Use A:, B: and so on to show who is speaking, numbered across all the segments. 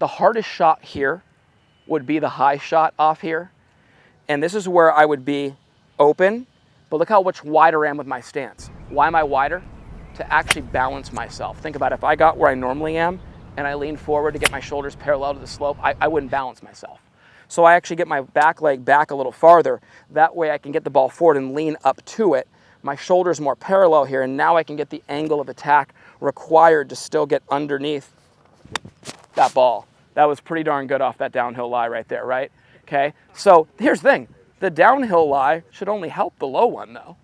A: the hardest shot here would be the high shot off here. And this is where I would be open, but look how much wider I am with my stance. Why am I wider? To actually balance myself. Think about it, if I got where I normally am and I lean forward to get my shoulders parallel to the slope, I wouldn't balance myself. So I actually get my back leg back a little farther. That way I can get the ball forward and lean up to it. My shoulder's more parallel here, and now I can get the angle of attack required to still get underneath that ball. That was pretty darn good off that downhill lie right there, right? Okay, so here's the thing. The downhill lie should only help the low one though.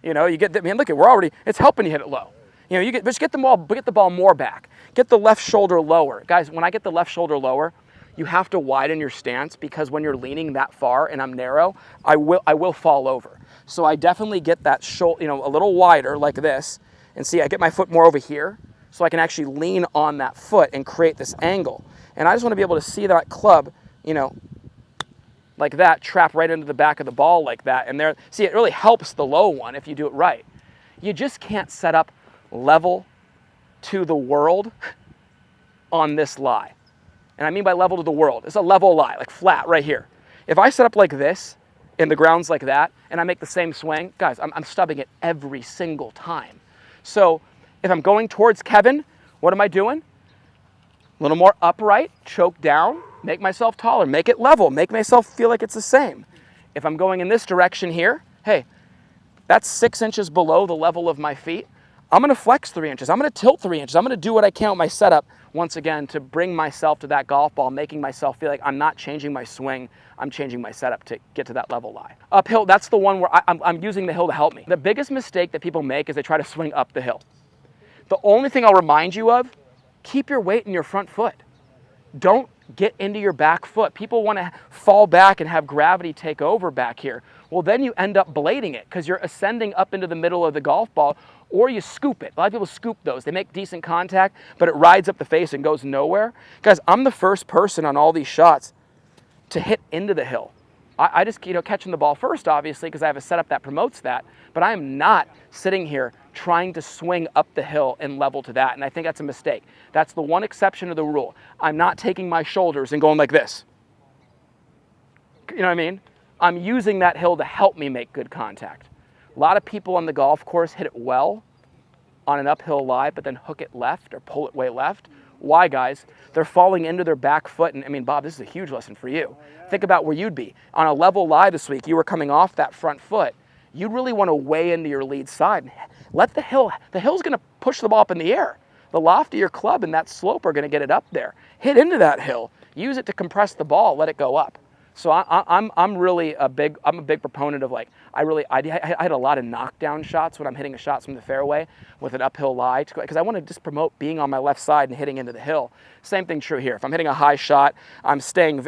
A: You know, you get, I mean, look at, it's helping you hit it low. You know, just get the ball more back. Get the left shoulder lower. Guys, when I get the left shoulder lower, you have to widen your stance, because when you're leaning that far and I'm narrow, I will fall over. So I definitely get that shoulder, you know, a little wider like this, and see, I get my foot more over here so I can actually lean on that foot and create this angle. And I just want to be able to see that club, you know, like that, trap right into the back of the ball like that. And there, see, it really helps the low one if you do it right. You just can't set up level to the world on this lie. And I mean by level to the world, it's a level lie, like flat right here. If I set up like this, and the ground's like that, and I make the same swing, guys, I'm stubbing it every single time. So if I'm going towards Kevin, what am I doing? A little more upright, choke down, make myself taller, make it level, make myself feel like it's the same. If I'm going in this direction here, hey, that's 6 inches below the level of my feet. I'm gonna flex 3 inches, I'm gonna tilt 3 inches, I'm gonna do what I can with my setup, once again, to bring myself to that golf ball, making myself feel like I'm not changing my swing, I'm changing my setup to get to that level lie. Uphill, that's the one where I'm using the hill to help me. The biggest mistake that people make is they try to swing up the hill. The only thing I'll remind you of, keep your weight in your front foot. Don't get into your back foot. People want to fall back and have gravity take over back here. Well, then you end up blading it, because you're ascending up into the middle of the golf ball, or you scoop it. A lot of people scoop those. They make decent contact, but it rides up the face and goes nowhere. Guys, I'm the first person on all these shots to hit into the hill. I just, you know, catching the ball first, obviously, because I have a setup that promotes that, but I am not sitting here trying to swing up the hill and level to that, and I think that's a mistake. That's the one exception to the rule. I'm not taking my shoulders and going like this. You know what I mean? I'm using that hill to help me make good contact. A lot of people on the golf course hit it well on an uphill lie, but then hook it left or pull it way left. Why, guys? They're falling into their back foot, and I mean, Bob, this is a huge lesson for you. Think about where you'd be. On a level lie this week, you were coming off that front foot. You'd really want to weigh into your lead side. Let the hill's going to push the ball up in the air. The loft of your club and that slope are going to get it up there. Hit into that hill. Use it to compress the ball. Let it go up. So I'm really a big proponent of, like, I had a lot of knockdown shots when I'm hitting shots from the fairway with an uphill lie, because I want to just promote being on my left side and hitting into the hill. Same thing true here. If I'm hitting a high shot, I'm staying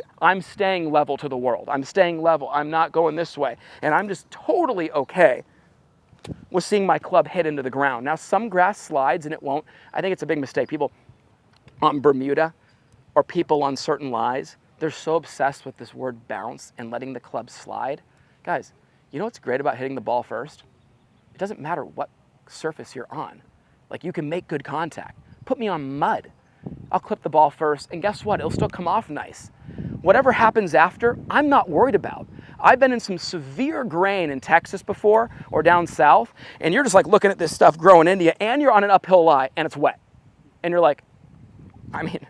A: level to the world. I'm staying level. I'm not going this way, and I'm just totally okay with seeing my club hit into the ground. Now, some grass slides and it won't. I think it's a big mistake. People on Bermuda or people on certain lies, they're so obsessed with this word bounce and letting the club slide. Guys, you know what's great about hitting the ball first? It doesn't matter what surface you're on. Like, you can make good contact. Put me on mud. I'll clip the ball first, and guess what? It'll still come off nice. Whatever happens after, I'm not worried about. I've been in some severe grain in Texas before, or down south, and you're just like looking at this stuff growing into you, and you're on an uphill lie, and it's wet. And you're like, I mean,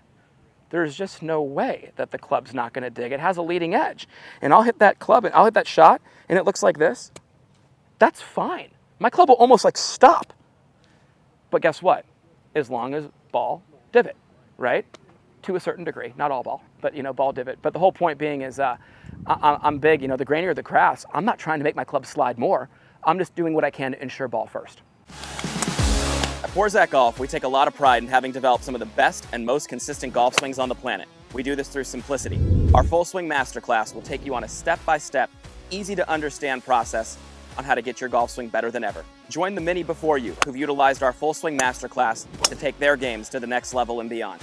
A: there's just no way that the club's not going to dig. It has a leading edge. And I'll hit that club, and I'll hit that shot, and it looks like this. That's fine. My club will almost like stop. But guess what? As long as ball, divot, right? To a certain degree. Not all ball, but, you know, ball, divot. But the whole point being is I'm big, you know, the grainier the grass, I'm not trying to make my club slide more. I'm just doing what I can to ensure ball first.
B: At Porzak Golf, we take a lot of pride in having developed some of the best and most consistent golf swings on the planet. We do this through simplicity. Our Full Swing Masterclass will take you on a step-by-step, easy-to-understand process on how to get your golf swing better than ever. Join the many before you who've utilized our Full Swing Masterclass to take their games to the next level and beyond.